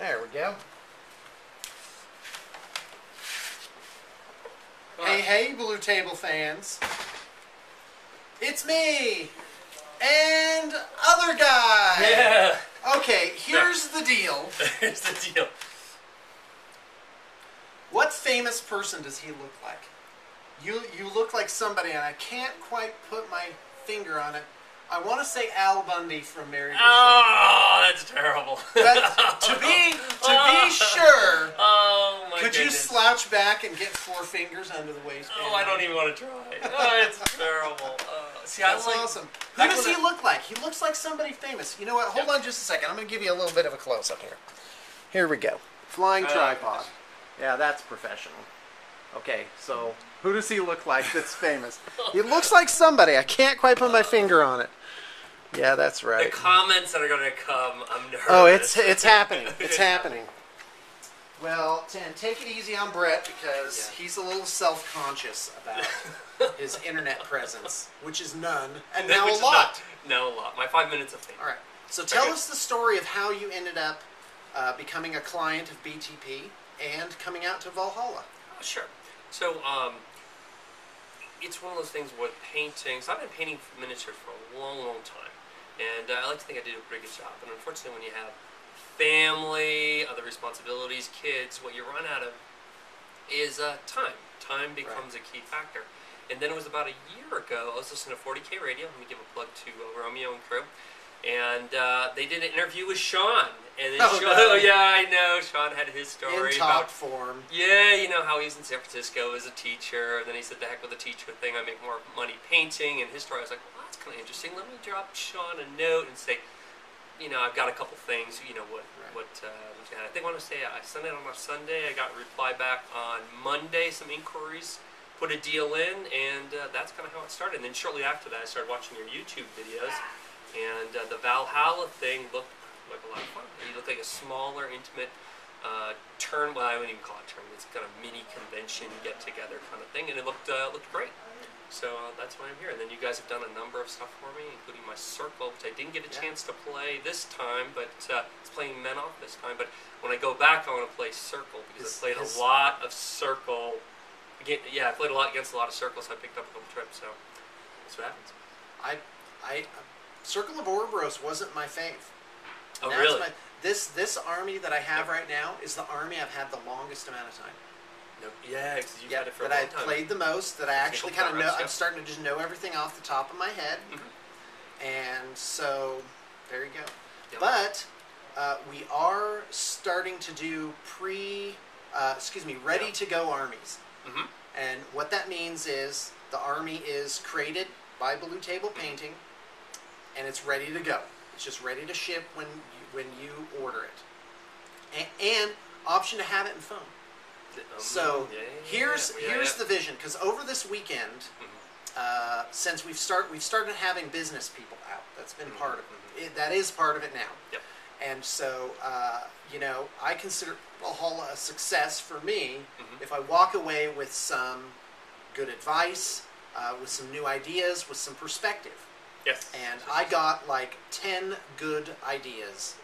There we go. Hey, Blue Table fans. It's me and other guy. Yeah. Okay, here's the deal. Here's the deal. What famous person does he look like? You look like somebody, and I can't quite put my finger on it. I want to say Al Bundy from Married with Children. Oh, that's terrible. But to be sure, oh my could goodness. you slouch back and get 4 fingers under the waistband? Oh, I don't even want to try. Oh, it's terrible. See, That's I like, awesome. Who does he look like? He looks like somebody famous. You know what? Hold on just a second. I'm going to give you a little bit of a close-up here. Here we go. Flying tripod. Yeah, that's professional. Okay, so who does he look like that's famous? He looks like somebody. I can't quite put my finger on it. Yeah, that's right. the comments that are going to come, I'm nervous. Oh, it's happening. It's happening. Well, take it easy on Brett because he's a little self-conscious about his internet presence, which is none, and now a lot. Now a lot. My 5 minutes of fame. All right. So tell us the story of how you ended up becoming a client of BTP and coming out to Valhalla. Sure. So, it's one of those things with paintings. I've been painting miniatures for a long, long time. And I like to think I did a pretty good job. And unfortunately, when you have family, other responsibilities, kids, what you run out of is time. Time becomes a key factor. And then it was about a year ago, I was listening to 40K Radio. Let me give a plug to Romeo and crew. And they did an interview with Sean. And then Sean, yeah, I know. Sean had his story in top about form. Yeah, you know how he's in San Francisco as a teacher. And then he said, "The heck with the teacher thing. I make more money painting." And his story, I was like, "Well, that's kind of interesting. Let me drop Sean a note and say, you know, I've got a couple things. You know what? I think when I say I sent it on a Sunday, I got a reply back on Monday. Some inquiries." Put a deal in, and that's kind of how it started. And then shortly after that, I started watching your YouTube videos, and the Valhalla thing looked like a lot of fun. You looked like a smaller, intimate well, I wouldn't even call it tournament. It's kind of mini convention, get-together kind of thing, and it looked great. So that's why I'm here. And then you guys have done a number of stuff for me, including my Circle, which I didn't get a chance to play this time, but it's playing Men Off this time. But when I go back, I want to play Circle, because I played a lot of Circle. Yeah, I played a lot against a lot of Circles. So I picked up a couple trips, so that's what happens. Circle of Ouroboros wasn't my fave. Oh, really? This army that I have right now is the army I've had the longest amount of time. No, yeah, because you've had it for a long time. That I played the most, that I actually kind of know. I'm starting to just know everything off the top of my head. And so, there you go. Yep. But we are starting to do ready-to-go armies. And what that means is the army is created by Blue Table Painting, and it's ready to go. It's just ready to ship when you order it, and option to have it in foam. So here's the vision, because over this weekend, since we've started having business people out. That's been part of it. That is part of it now. Yep. And so, you know, I consider Valhalla a success for me if I walk away with some good advice, with some new ideas, with some perspective. Yes. And I got like 10 good ideas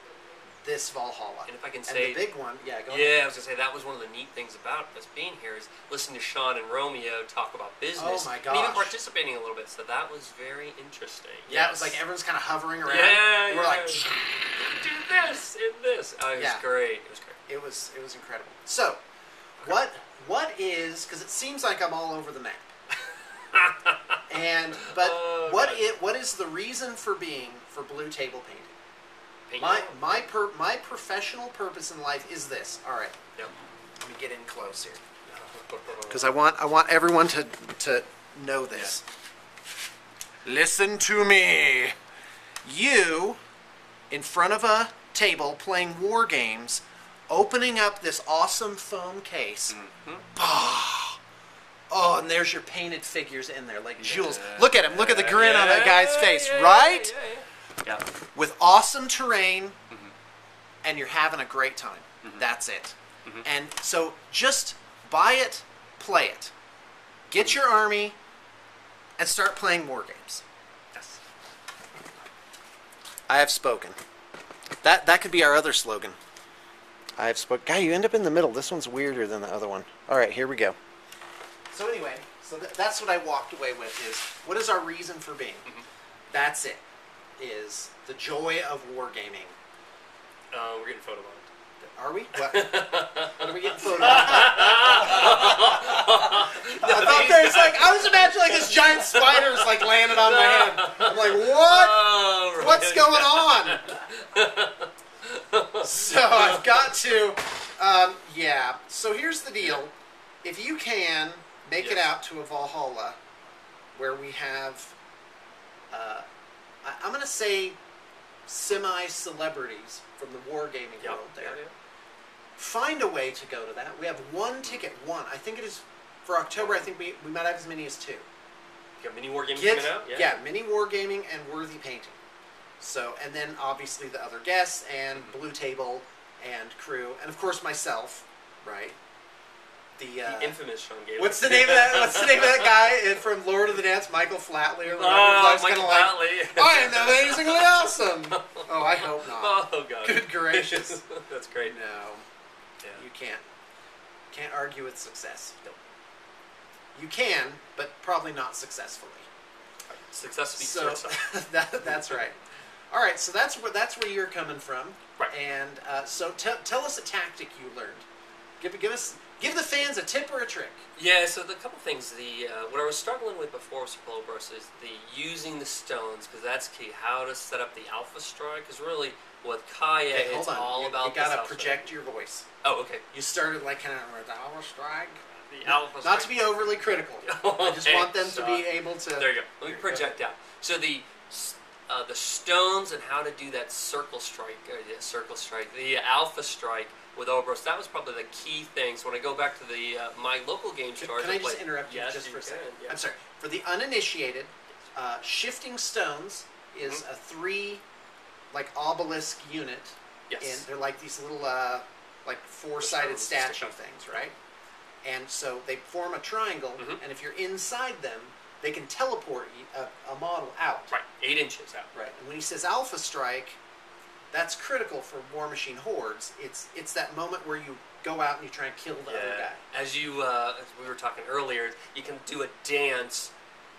this Valhalla. And if I can say... And the big one, go ahead. Yeah, I was going to say, that was one of the neat things about us being here is listening to Sean and Romeo talk about business. Oh my gosh. And even participating a little bit, so that was very interesting. Yeah, it was like everyone's kind of hovering around. Yeah, we're like... Do this and this. Oh, it was great. It was great. It was incredible. So, what is... Because it seems like I'm all over the map. What is the reason for being for Blue Table Painting? My professional purpose in life is this. All right. Yep. Let me get in close here, because I want everyone to know this. Yeah. Listen to me. You, in front of a table playing war games, opening up this awesome foam case. Oh, and there's your painted figures in there, like jewels. Look at him. Look at the grin on that guy's face, right? Yeah. With awesome terrain, and you're having a great time. That's it. And so just buy it, play it. Get your army, and start playing war games. Yes. I have spoken. That could be our other slogan. I've spoke. Guy, you end up in the middle. This one's weirder than the other one. All right, here we go. So anyway, that's what I walked away with is, what is our reason for being? Mm-hmm. That's it, is the joy of wargaming. We're getting photo bombed. Are we? What are we getting photo bombed? I was imagining like this giant spider's like landed on my head. I'm like, what? Oh, right. What's going on? So I've got to, yeah. So here's the deal. If you can make it out to a Valhalla where we have, I'm going to say semi-celebrities from the wargaming world there. Yeah. Find a way to go to that. We have one ticket, I think it is for October. I think we might have as many as 2. You got mini wargaming coming out? Yeah, mini wargaming and worthy painting. So, and then obviously the other guests and Blue Table and crew, and of course myself, right? The infamous Sean Galen. What's the name of that? What's the name of that guy from Lord of the Dance? Michael Flatley or whatever. Michael Flatley. I am amazingly awesome. Oh, I hope not. Oh God. Good gracious. That's great. No, you can't argue with success. No. You can, but probably not successfully. Success speaks for itself. That's right. All right, so that's where you're coming from. Right. And so tell us a tactic you learned. Give the fans a tip or a trick. Yeah, so the couple things. What I was struggling with before with Bros is the using the stones, because that's key. How to set up the alpha strike, because really with Kaya, it's all about you gotta project your voice. Oh, okay. You started like kind of with the alpha strike. The alpha strike. Not to be overly critical. I just want them to be able to. There you go. Let me project out. So the stones and how to do that circle strike, the alpha strike with Obros, that was probably the key thing. So when I go back to the my local game store, can I just interrupt you just for a second? Yeah. I'm sorry. For the uninitiated, shifting stones is a 3 like obelisk unit. Yes. And they're like these little like 4-sided statue things, right? And so they form a triangle, and if you're inside them, they can teleport a model out. Right, 8 inches out. Right, and when he says Alpha Strike, that's critical for War Machine Hordes. It's that moment where you go out and you try and kill the other guy. As we were talking earlier, you can do a dance,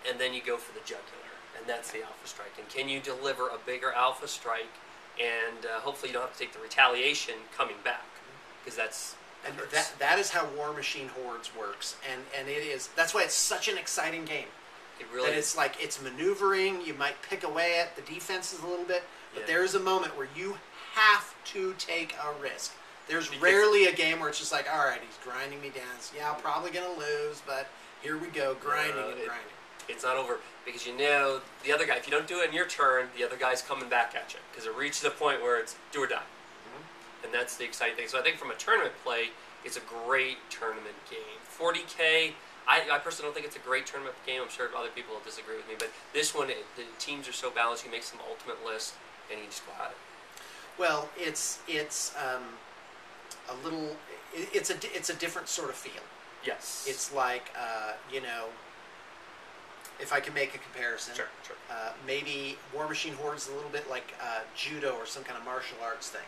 and then you go for the jugular, and that's the Alpha Strike. And can you deliver a bigger Alpha Strike, and hopefully you don't have to take the retaliation coming back, because that's... And that is how War Machine Hordes works, and that's why it's such an exciting game. It really is. It's like it's maneuvering. You might pick away at the defenses a little bit, but there is a moment where you have to take a risk. There's rarely a game where it's just like, all right, he's grinding me down. I'm probably gonna lose, but here we go, grinding and grinding. It's not over because you know the other guy. If you don't do it in your turn, the other guy's coming back at you because it reaches a point where it's do or die. And that's the exciting thing. So I think from a tournament play, it's a great tournament game. 40K, I personally don't think it's a great tournament game. I'm sure other people will disagree with me. But this one, the teams are so balanced, you make some ultimate lists, and you just go at it. Well, it's a little, it's a different sort of feel. Yes. It's like, if I can make a comparison, sure. Maybe War Machine Hordes is a little bit like judo or some kind of martial arts thing.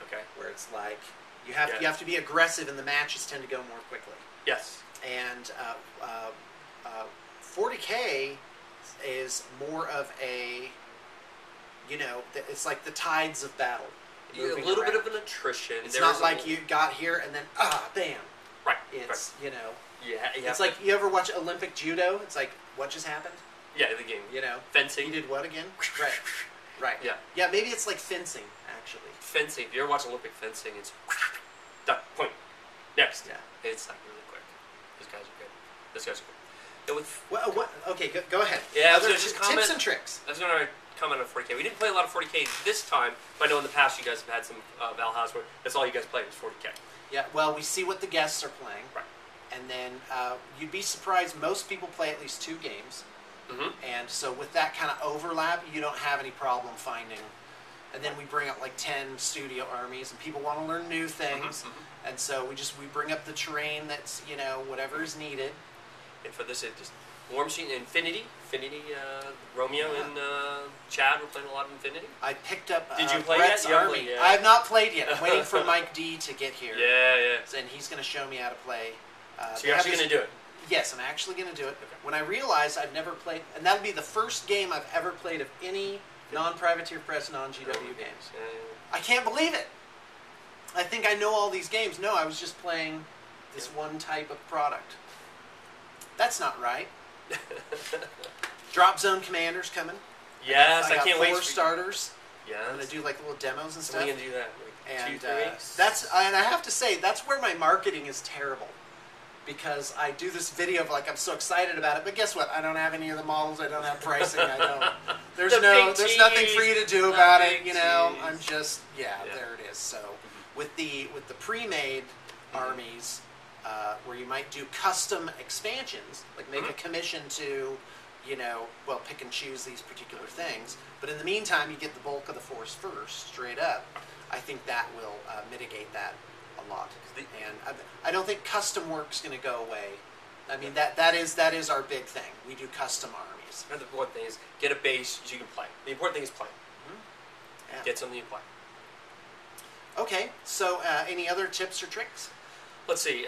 Okay. Where it's like you have to be aggressive, and the matches tend to go more quickly. Yes. And 40K is more of a, it's like the tides of battle. A little bit of an attrition. It's not like you got here and then bam. Right. It's Yeah. It's like you ever watch Olympic judo? It's like what just happened? Yeah, the game. Fencing. You did what again? Right. Right. Yeah. Yeah. Maybe it's like fencing actually. Fencing. If you ever watch Olympic fencing, it's done. Point. Next. Yeah. It's like really quick. These guys are good. These guys are good. What? Okay, go ahead. Yeah, I was just comment. Tips and tricks. I was going to comment on 40K. We didn't play a lot of 40K this time, but I know in the past you guys have had some Valhalla where that's all you guys played was 40K. Yeah. Well, we see what the guests are playing. Right. And then you'd be surprised. Most people play at least 2 games. And so with that kind of overlap, you don't have any problem finding. And then we bring up like 10 studio armies, and people want to learn new things. And so we bring up the terrain that's whatever is needed. And for this, War Machine, Infinity, Romeo and Chad were playing a lot of Infinity. I picked up Did you play Brett's yet? You haven't Army. played yet. I have not played yet. I'm waiting for Mike D to get here. Yeah. And he's going to show me how to play. So you're actually going to do it? Yes, I'm actually going to do it. Okay. When I realized I've never played, and that would be the first game I've ever played of any non-Privateer Press, non-GW games. Yeah. I can't believe it. I think I know all these games. No, I was just playing this one type of product. That's not right. Drop Zone Commander's coming. Yes, I got can't 4 wait. starters. Yeah. I'm going to do like little demos and So stuff. when are you going to do that? Like And 2-3 weeks? and I have to say, that's where my marketing is terrible. Because I do this video of like I'm so excited about it, but guess what? I don't have any of the models. I don't have pricing. I don't. There's nothing for you to do about it. You know, I'm just there it is. So with the pre-made armies, where you might do custom expansions, like make a commission to, pick and choose these particular things. But in the meantime, you get the bulk of the force first, straight up. I think that will mitigate that a lot. And I don't think custom work's going to go away. I mean, that is our big thing. We do custom armies. And the important thing is get a base you can play. The important thing is play. Yeah. Get something you play. Okay, so any other tips or tricks? Let's see.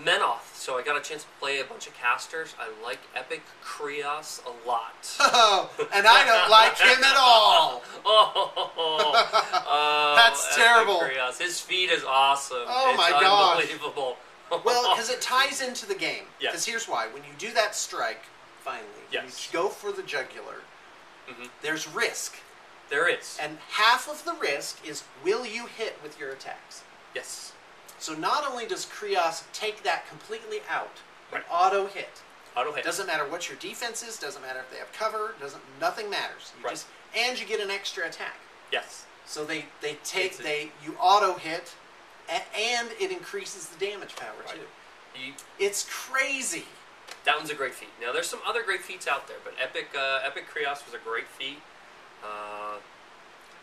Menoth. So I got a chance to play a bunch of casters. I like Epic Krios a lot. Oh, and I don't like him at all. That's terrible. Krios. His feat is awesome. Oh it's my gosh. unbelievable. Well, because it ties into the game. Yes. Because here's why. When you do that strike, finally, when you go for the jugular, there's risk. There is. And half of the risk is, will you hit with your attacks? Yes. So not only does Krios take that completely out, but auto hit. Auto hit. Doesn't matter what your defense is, doesn't matter if they have cover, nothing matters. And you get an extra attack. Yes. So you auto hit, and it increases the damage power too. It's crazy. That one's a great feat. Now there's some other great feats out there, but Epic Krios was a great feat.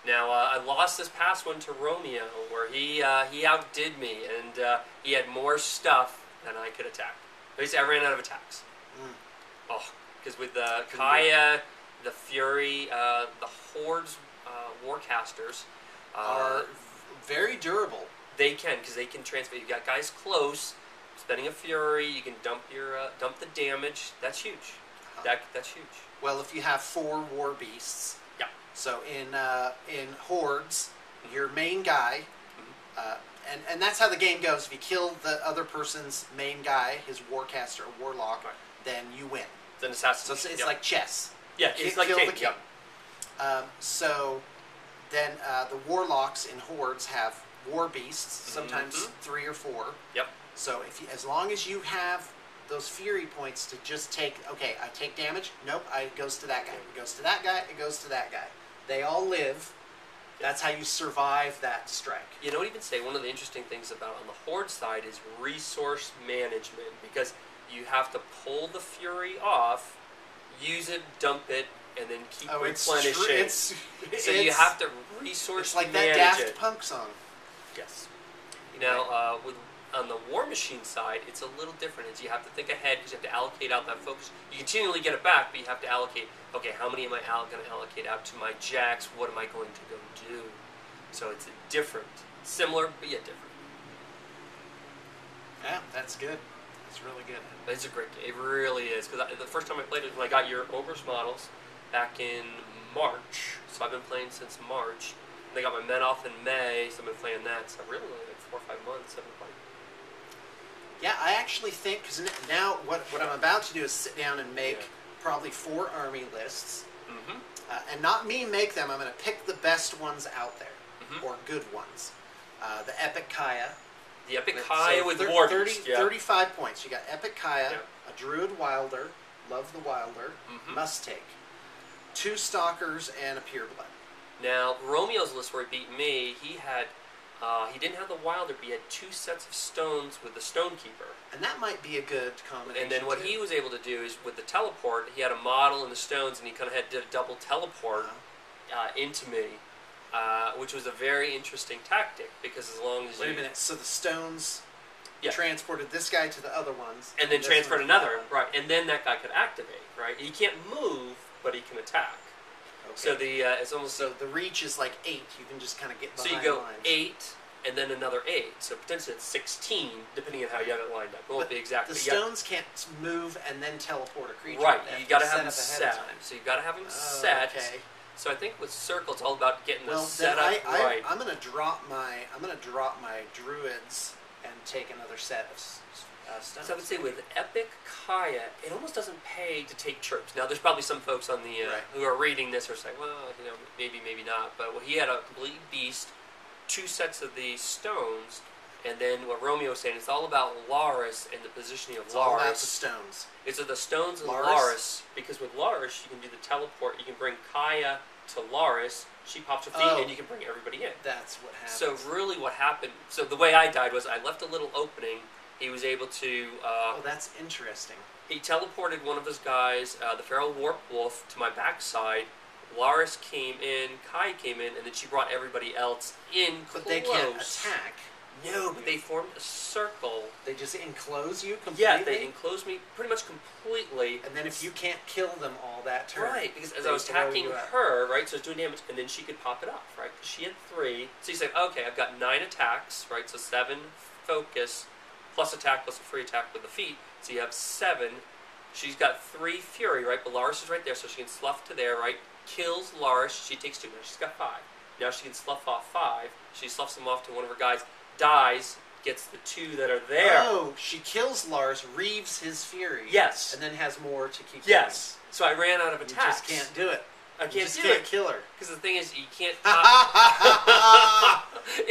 Now I lost this past one to Romeo, where he outdid me, and he had more stuff than I could attack. Basically, I ran out of attacks. Because with Kaya, the Fury, the Hordes Warcasters are very durable. They can, because they can transfer. You got guys close, spending a Fury. You can dump the damage. That's huge. That's huge. Well, if you have 4 War Beasts. So in Hordes, your main guy, and that's how the game goes. If you kill the other person's main guy, his Warcaster or Warlock, then you win. It's an assassin. So it's like chess. Yeah, it's like kill the king. So then the Warlocks in Hordes have War Beasts, sometimes 3 or 4. Yep. So as long as you have those Fury points to just take, okay, I take damage, nope, it goes to that guy, it goes to that guy, it goes to that guy. They all live. That's how you survive that strike. You know what even say, one of the interesting things about on the Horde side is resource management, because you have to pull the Fury off, use it, dump it, and then keep replenishing. So you have to resource manage it. It's like that Daft Punk song. Yes. Now, on the War Machine side, it's a little different. You have to think ahead, because you have to allocate out that focus. You continually get it back, but you have to allocate, okay, how many am I going to allocate out to my jacks? What am I going to go do? So it's different. Similar, but yet different. Yeah, that's good. That's really good. But it's a great game. It really is. Because the first time I played it, when I got your Ogre's models back in March. So I've been playing since March. And I got my Menoth in May, so I've been playing that. So really, like 4 or 5 months I've been playing. Yeah, I actually think, because now what I'm about to do is sit down and make probably 4 army lists. And not me make them, I'm going to pick the best ones out there, or good ones. The Epic Kaya. The Epic Kaya with War 35 points. You got Epic Kaya, a Druid Wilder, love the Wilder, must take. 2 Stalkers and a Pureblood. Now, Romeo's list where he beat me, he didn't have the Wilder, but he had 2 sets of stones with the Stonekeeper. And that might be a good combination. And then what he was able to do is, with the teleport, he had a model in the stones, and he kind of did a double teleport into me, which was a very interesting tactic, because as long as Wait a minute, so the stones transported this guy to the other ones, and then transport another, right? And then that guy could activate, right? He can't move, but he can attack. Okay. So it's almost the reach is like 8. You can just kind of get behind. So you go lines. 8. And then another 8, so potentially it's 16, depending on how you have it lined up. It won't be exact. The stones can't move and then teleport a creature. Right, you got to have them set. So you've got to have them set. Okay. So I think with Circle, it's all about getting the setup right. I'm gonna drop my druids and take another set of stones. So I would say with Epic Kaya, it almost doesn't pay to take troops. Now there's probably some folks on the who are reading this are saying, well, maybe not. But he had a complete beast. 2 sets of the stones, and then what Romeo was saying, it's all about Laris and the positioning of Laris. It's all about the stones. It's the stones and Laris, because with Laris, you can do the teleport. You can bring Kaya to Laris. She pops her feet, and you can bring everybody in. That's what happened. So really what happened, so the way I died was I left a little opening. He was able to... that's interesting. He teleported one of his guys, the Feral Warp Wolf, to my backside. Laris came in, Kai came in, and then she brought everybody else in close. But they can't attack. No, but they formed a circle. They just enclose you completely? Yeah, they enclosed me pretty much completely. And then if you can't kill them all that turn... Right, because as I was attacking her, right, so I was doing damage, and then she could pop it off, right? Because she had 3. So he's like, okay, I've got 9 attacks, right? So 7 focus, plus attack, plus a free attack with the feet. So you have 7. She's got 3 fury, right? But Laris is right there, so she can slough to there, right? Kills Laris, she takes 2. Now she's got 5. Now she can slough off 5. She sloughs them off to one of her guys, dies, gets the 2 that are there. Oh, she kills Lars, reaves his fury. Yes. And then has more to keep Yes. Going. So I ran out of attacks. You just can't do it. I can't you just can't kill her. Because the thing is, you can't...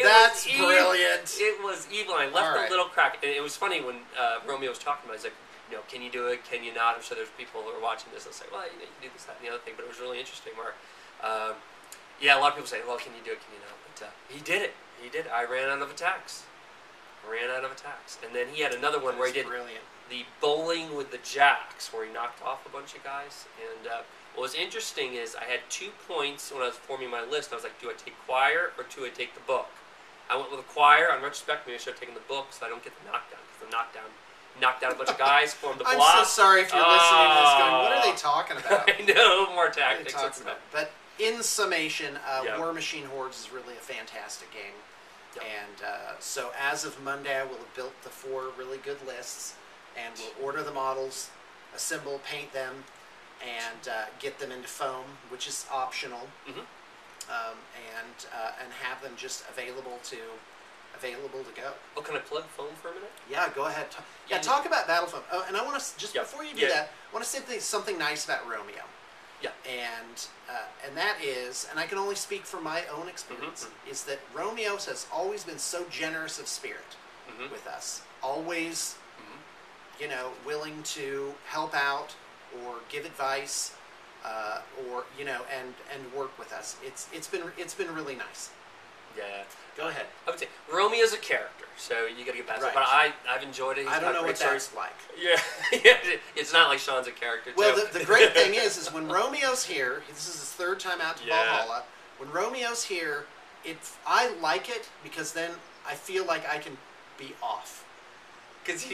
That's brilliant. It was evil. I left a little crack. And it was funny when Romeo was talking about it. He's like, can you do it? Can you not? I'm sure there's people who are watching this. They'll say, well, you can do this, that, and the other thing. But it was really interesting where, a lot of people say, well, can you do it? Can you not? But he did it. He did it. I ran out of attacks. And then he had another one where he did the bowling with the jacks, where he knocked off a bunch of guys. And what was interesting is I had 2 points when I was forming my list. I was like, do I take choir or do I take the book? I went with the choir. On retrospect, maybe I should have taken the book so I don't get the knockdown. Because the knockdown knocked out a bunch of guys, formed the block. I'm so sorry if you're listening to this going, what are they talking about? I know, more tactics. But in summation, War Machine Hordes is really a fantastic game. Yep. And so as of Monday, I will have built the 4 really good lists, and we'll order the models, assemble, paint them, and get them into foam, which is optional, and have them just available to go. Oh, can I plug foam for a minute? Yeah, go ahead. Talk about Battle Foam. Oh, and I want to just before you do that, I want to say something nice about Romeo. Yeah. And that is, and I can only speak from my own experience, is that Romeo has always been so generous of spirit with us. Always, willing to help out or give advice, or and work with us. It's been really nice. Yeah. Go ahead. I would say Romeo's a character, so you got to get past it. But I've enjoyed it. I don't know what that's like. Yeah, it's not like Sean's a character. Well, the great thing is when Romeo's here, this is his 3rd time out to Valhalla. When Romeo's here, I like it because then I feel like I can be off. Because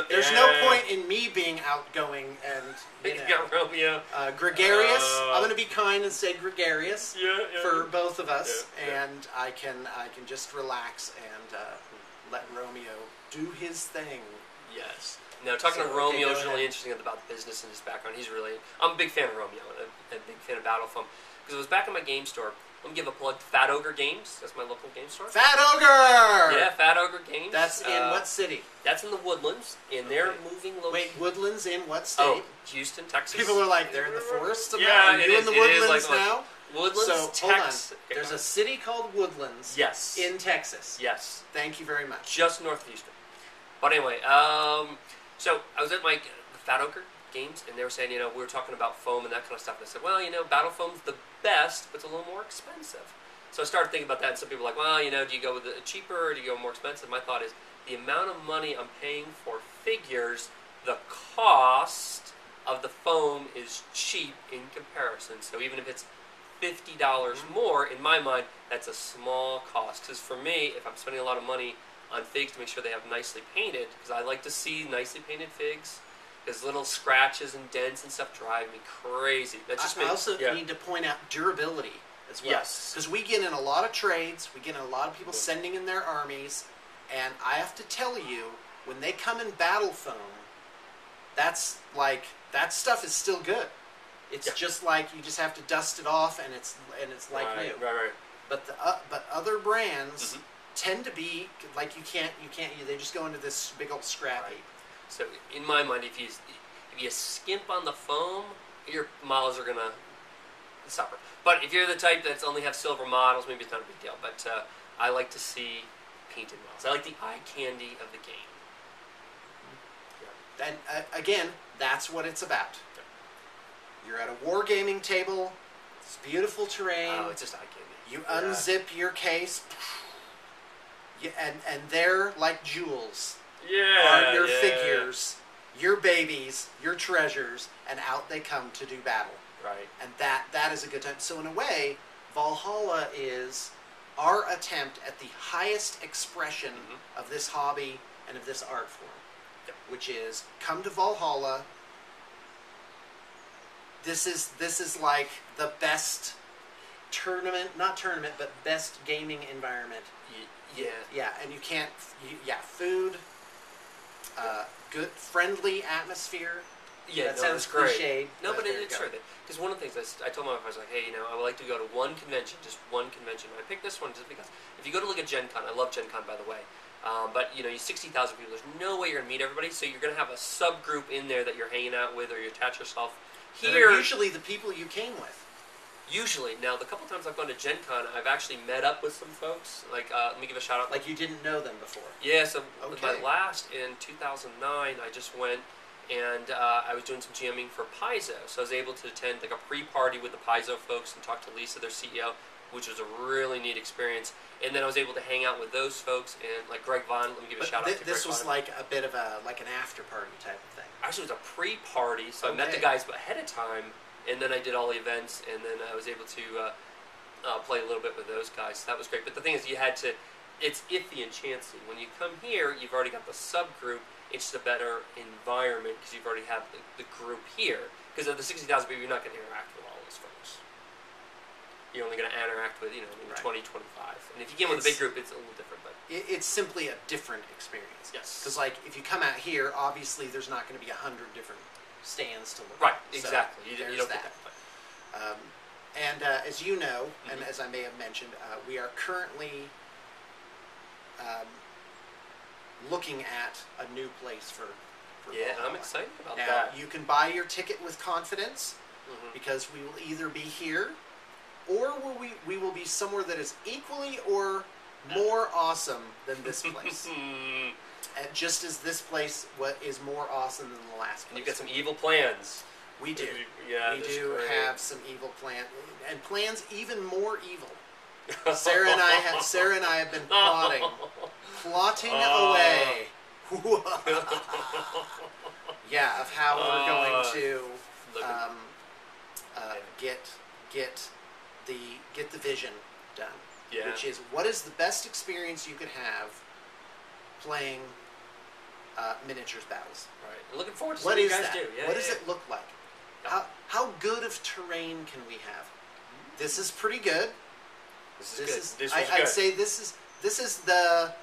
there's no point in me being outgoing and you got Romeo. Gregarious. I'm going to be kind and say gregarious for both of us, and I can just relax and let Romeo do his thing. Yes. Now, talking to Romeo is really interesting about the business and his background. I'm a big fan of Romeo and a big fan of Battle Foam. Because it was back in my game store. I'm going to give a plug to Fat Ogre Games. That's my local game store. Fat Ogre! Yeah, Fat Ogre Games. That's in what city? That's in the Woodlands. And they're moving location. Wait, Woodlands in what state? Oh, Houston, Texas. People are like, they're in the forest? Yeah, are you in the Woodlands now? Woodlands, so, Texas. Hold on. There's a city called Woodlands in Texas. Yes. Thank you very much. Just north of Houston. But anyway, so I was at my Fat Ogre Games, and they were saying, we were talking about foam and that kind of stuff. And I said, well, Battle Foam's the best, but it's a little more expensive. So I started thinking about that, and some people are like, well, do you go with the cheaper or do you go more expensive? My thought is, the amount of money I'm paying for figures, the cost of the foam is cheap in comparison. So even if it's $50 more, in my mind, that's a small cost. Because for me, if I'm spending a lot of money on figs to make sure they have nicely painted, because I like to see nicely painted figs. Because little scratches and dents and stuff drive me crazy. That just I also need to point out durability as well. Yes. Because we get in a lot of trades, we get in a lot of people sending in their armies, and I have to tell you, when they come in battle foam, that's like, that stuff is still good. It's just like you just have to dust it off, and it's like new. Right. But other brands tend to be like you can't they just go into this big old scrap heap. So in my mind, if you skimp on the foam, your models are gonna suffer. But if you're the type that's only have silver models, maybe it's not a big deal. But I like to see painted models. I like the eye candy of the game. And again, that's what it's about. You're at a wargaming table. It's beautiful terrain. Oh, it's just eye candy. You unzip your case, and they're like jewels. Are your figures, your babies, your treasures, and out they come to do battle. Right. And that is a good time. So in a way, Valhalla is our attempt at the highest expression of this hobby and of this art form, which is come to Valhalla. This is like the best not tournament, but best gaming environment. Yeah, and you can't. Food. Good, friendly atmosphere. Yeah, that sounds great. cliched. No, but it's true. Because one of the things I told my wife, I was like, hey, I would like to go to one convention, just one convention. And I picked this one just because if you go to like a Gen Con, I love Gen Con, by the way. But you 60,000 people. There's no way you're gonna meet everybody. So you're gonna have a subgroup in there that you're hanging out with, or you attach yourself. Here, usually the people you came with. Usually. Now, the couple times I've gone to Gen Con, I've actually met up with some folks. Like, let me give a shout out. Like you didn't know them before. Yeah, so with my last in 2009, I just went and I was doing some GMing for Paizo. So I was able to attend like a pre-party with the Paizo folks and talk to Lisa, their CEO, which was a really neat experience. And then I was able to hang out with those folks and like Greg Vaughn. Let me give a shout out to Greg Vaughn. This was like a bit of like an after party type of thing. Actually, it was a pre-party, so I met the guys ahead of time. And then I did all the events, and then I was able to play a little bit with those guys. So that was great. But the thing is, it's iffy and chancy. When you come here, you've already got the subgroup. It's just a better environment because you've already have the group here. Because of the 60,000 people, you're not going to interact with all those folks. You're only going to interact with, 20, 25. And if you get with a big group, it's a little different. But it's simply a different experience. Yes. Because like if you come out here, obviously there's not going to be 100 different stands to look at. Right, so exactly. You don't get that. And as you know, and as I may have mentioned, we are currently looking at a new place for Valhalla. I'm excited about now, that. you can buy your ticket with confidence because we will either be here or we will be somewhere that is equally or more awesome than this place. And just as this place is more awesome than the last place. And you've got some evil plans. We do. Yeah, we do have some evil plans, and plans even more evil. Sarah and I have been plotting away. Yeah, of how we're going to get the vision done. Yeah. Which is, what is the best experience you could have playing miniatures battles? Right. I'm looking forward to what you guys do. Yeah, what does it look like? How good of terrain can we have? This is pretty good. This is I'd say this is the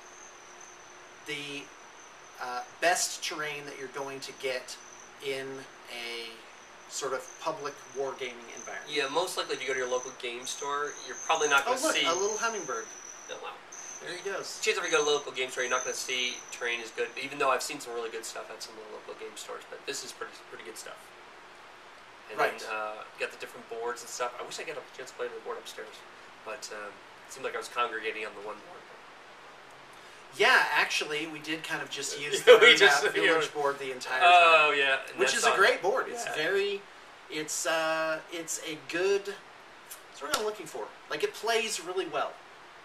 best terrain that you're going to get in a sort of public wargaming environment. Yeah, most likely if you go to your local game store, you're probably not going to see... a little hummingbird. Oh, wow. There he goes. Chances are if you go to a local game store, you're not going to see terrain is good, even though I've seen some really good stuff at some of the local game stores, but this is pretty good stuff. And then got the different boards and stuff. I wish I got a chance to play on the board upstairs, but it seemed like I was congregating on the one board. Yeah, actually, we did kind of just use the village board the entire time. Oh yeah, which is a great board. It's very, it's a good. That's what I'm looking for. Like it plays really well.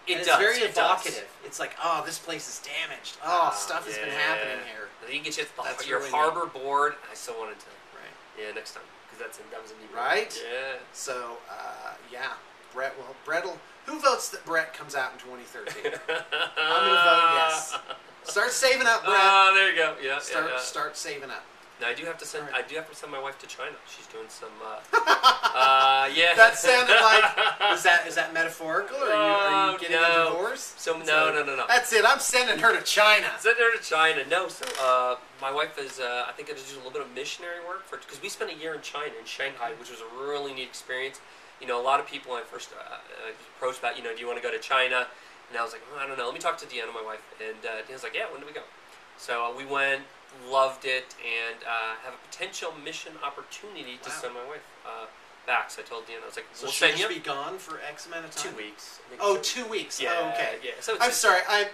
It's very evocative. It's like, oh, this place is damaged. Oh, stuff has been happening here. I think you get your really harbor board. I still wanted to. Right. Yeah, next time because that was a neat right. Board. Yeah. So yeah, Brett will. Who votes that Brett comes out in 2013? I'm gonna vote yes. Start saving up, Brett. Oh, there you go. Yeah, Start saving up. Now I do have to send. Right. I do have to send my wife to China. She's doing some. Yeah. That sounded like. Is that metaphorical? Or are you getting a divorce? So no. That's it. I'm sending her to China. Send her to China. No. So my wife is. I think going to do a little bit of missionary work because we spent a year in China, in Shanghai, which was a really neat experience. You know, a lot of people when I first approached about, do you want to go to China? And I was like, I don't know. Let me talk to Deanna, my wife. And Deanna's like, yeah, when do we go? So we went, loved it, and have a potential mission opportunity to send my wife back. So I told Deanna, I was like, So we'll she'll send you. just be gone for X amount of time? 2 weeks. I think Oh, so. 2 weeks. Yeah, Oh, okay. Yeah. So I'm sorry. I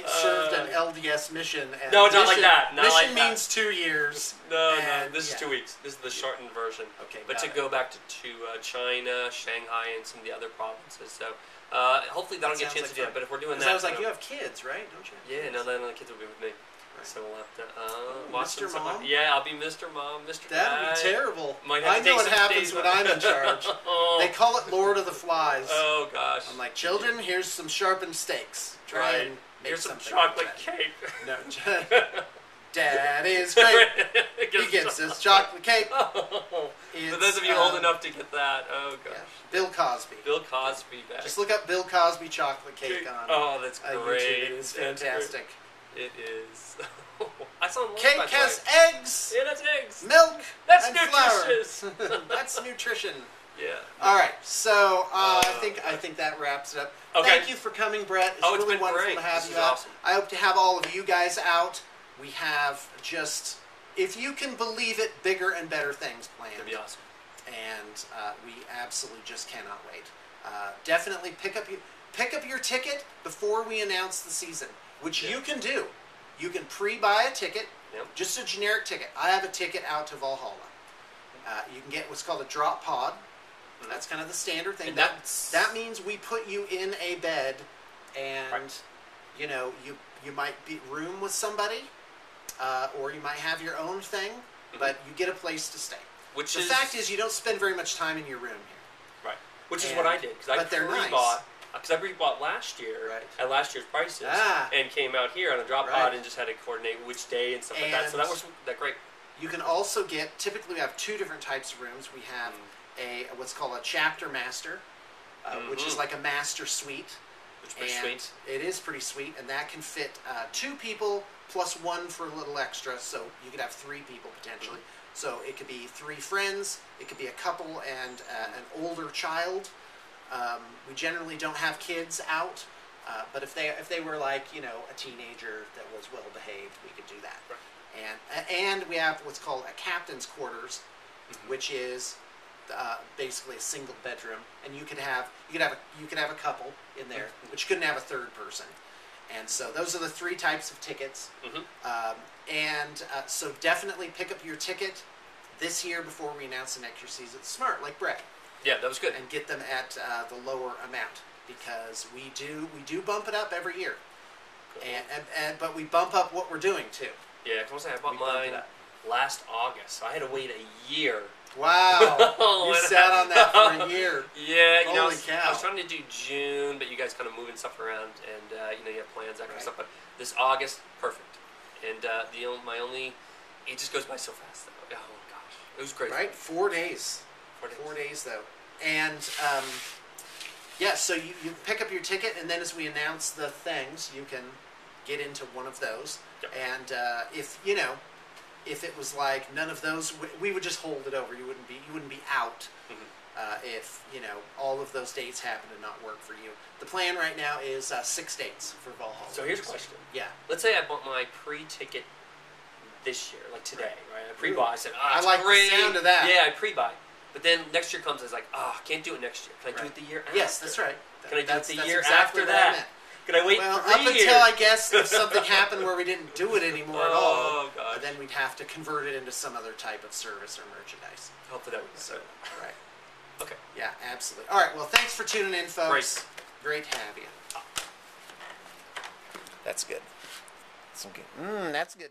served an LDS mission. And no, not like that. Not mission like that. means 2 years. No. This is 2 weeks. This is the shortened version. Okay, but to go back to China, Shanghai, and some of the other provinces. So hopefully that'll get a chance to do that. But if we're doing that, I was like, you have kids, right? Don't you? Yeah, no, then the kids will be with me. Right. So we'll have to watch Mr. Mom? Yeah, I'll be Mr. Mom, Mr. Dad. That would be terrible. Might have I to know take what some happens days when off. I'm in charge. They call it Lord of the Flies. Oh, gosh. I'm like, children, here's some sharpened steaks. Try and make here's some something chocolate like cake. No, Dad is great. He gets this chocolate cake. For those of you old enough to get that, oh gosh. Yeah. Bill Cosby. Bill Cosby back. Just look up Bill Cosby chocolate cake on that's YouTube. great. It is fantastic. It is. I saw him Cake has eggs. Yeah, that's eggs. Milk. That's and nutritious. flour. That's nutrition. Yeah. All right. So I think that wraps it up. Okay. Thank you for coming, Brett. It's really been wonderful great. to have This you is out. awesome. I hope to have all of you guys out. We have just, if you can believe it, bigger and better things planned. That'd be awesome. And we absolutely just cannot wait. Definitely pick up your ticket before we announce the season, which you can do. You can pre-buy a ticket, just a generic ticket. I have a ticket out to Valhalla. You can get what's called a drop pod. That's kind of the standard thing. And that means we put you in a bed, and you might be room with somebody, or you might have your own thing, but you get a place to stay. The fact is, you don't spend very much time in your room here. Right. Which is what I did, because I pre-bought. Because I pre-bought last year at last year's prices, and came out here on a drop pod and just had to coordinate which day and stuff like that. So that was great. You can also get. Typically, we have two different types of rooms. We have what's called a chapter master, which is like a master suite. Which is pretty sweet. It is pretty sweet, and that can fit 2 people plus 1 for a little extra. So you could have 3 people potentially. So it could be 3 friends. It could be a couple and an older child. We generally don't have kids out, but if they were like a teenager that was well behaved, we could do that. Right. And we have what's called a captain's quarters, which is basically a single bedroom, and you could have a couple in there, but you couldn't have a third person. And so those are the 3 types of tickets. So definitely pick up your ticket this year before we announce the next year's season. Smart, like Brett. Yeah, that was good. And get them at the lower amount, because we do bump it up every year. Cool. But we bump up what we're doing too. Yeah, because I bought mine last August, so I had to wait a year. Wow, you sat on that for a year. Yeah, Holy cow. I was trying to do June, but you guys kind of moving stuff around, and you have plans, that kind of stuff. But this August, perfect. And it just goes by so fast though. Oh gosh, it was great. Right, 4 days. 4 days though. And so you pick up your ticket, and then as we announce the things, you can get into one of those. Yep. And if it was like none of those, we would just hold it over. You wouldn't be out if all of those dates happen to not work for you. The plan right now is 6 dates for Valhalla. So here's a question. Yeah. Let's say I bought my pre-ticket this year, like today, right? I pre-buy. I said, I like the sound of that. Yeah, I pre-buy. But then next year comes, I was like, can't do it next year. Can I do it the year after? Yes, that's right. Can I do it the year exactly after that? Can I wait 3 years? Until I guess if something happened where we didn't do it anymore at all, God. then we'd have to convert it into some other type of service or merchandise. Hopefully that would be so. Right. Okay. Yeah, absolutely. All right, well, thanks for tuning in, folks. Great to have you. That's good. That's good. That's good.